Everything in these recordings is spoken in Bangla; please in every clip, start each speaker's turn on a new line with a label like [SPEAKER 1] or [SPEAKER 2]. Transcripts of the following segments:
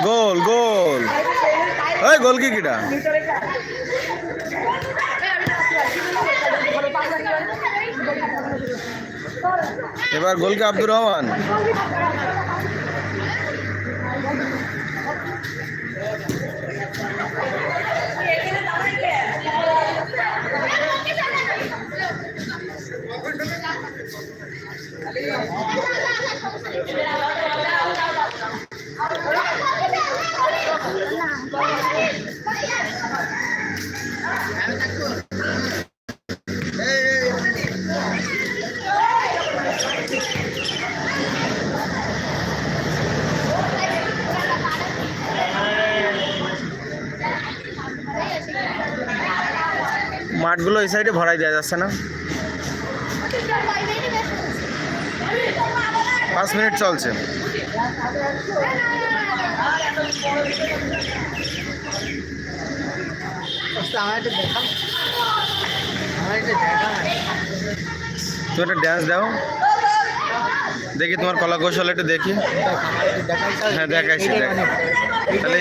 [SPEAKER 1] গোল গোল, এই গোল কি কিটা? এবার গোলকে আব্দুর রহমান। মাঠগুলো এই সাইডে ভরাই দেওয়া যাচ্ছে না। 5 মিনিট চলছে। তুমি একটা ড্যান্স দাও দেখি, তোমার কলা কৌশল একটু দেখি। হ্যাঁ দেখাইছি। তাহলে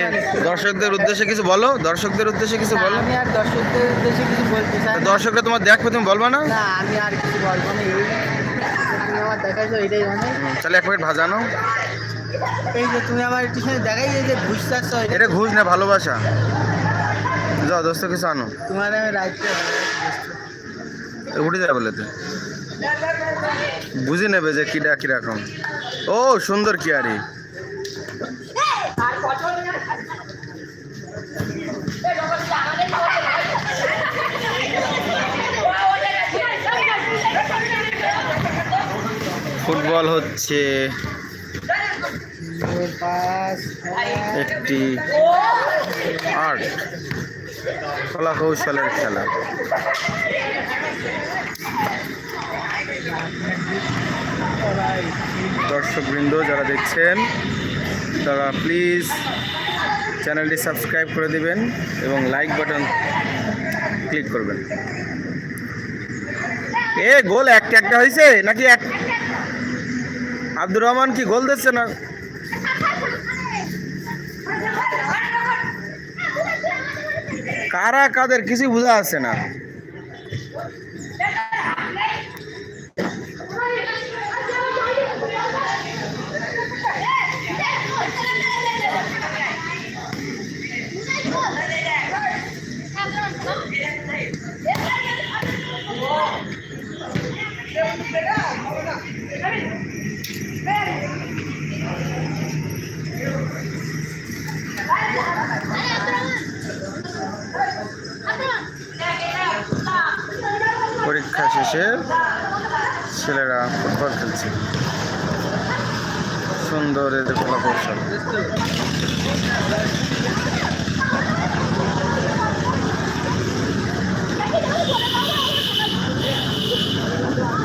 [SPEAKER 1] দর্শকদের উদ্দেশ্যে কিছু বলো, দর্শকদের উদ্দেশ্যে কিছু বলো।
[SPEAKER 2] আমি আর দর্শকদের উদ্দেশ্যে কিছু বলতে চাই।
[SPEAKER 1] দর্শকরা তোমার দেখবে, তুমি বলবা না?
[SPEAKER 2] না আমি আর কিছু বলবো না, তুমি আমার দেখাইছো এটাই অনেক।
[SPEAKER 1] তাহলে এক প্লেট ভাজানো।
[SPEAKER 2] এই যে তুমি আমার একটু দেখাই যে ঘুষ চাচ্ছ,
[SPEAKER 1] এটা ঘুষ না ভালোবাসা। যাও দোস্ত কিছু আনো।
[SPEAKER 2] তোমার আমি রাখতে
[SPEAKER 1] উঠে যাবে বলে তো বুঝে নেবে যে কিটা কিরকম। ও সুন্দর কি আরে, ফুটবল হচ্ছে একটি আর্ট, কলা কৌশলের খেলা। দর্শকবৃন্দ যারা দেখছেন তারা প্লিজ চ্যানেলটি সাবস্ক্রাইব করে দিবেন এবং লাইক বাটন ক্লিক করবেন। এ গোল একটা একটা হয়েছে নাকি? এক আব্দুর রহমান কি গোল দিচ্ছে না? কারা কাদের কিছু বোঝা যাচ্ছে না। পরীক্ষা শেষে ছেলেরা ফুটবল খেলছে। সুন্দর এদের কলা কৌশল।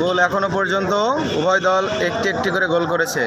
[SPEAKER 1] গোল এখনো পর্যন্ত উভয় দল একটি একটি করে গোল করেছে।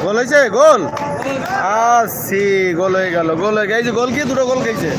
[SPEAKER 1] গোল হয়েছে, গোল আসি, গোল হয়ে গেল, গোল হয়ে গেছে। গোল কি দুটো গোল খেয়েছে।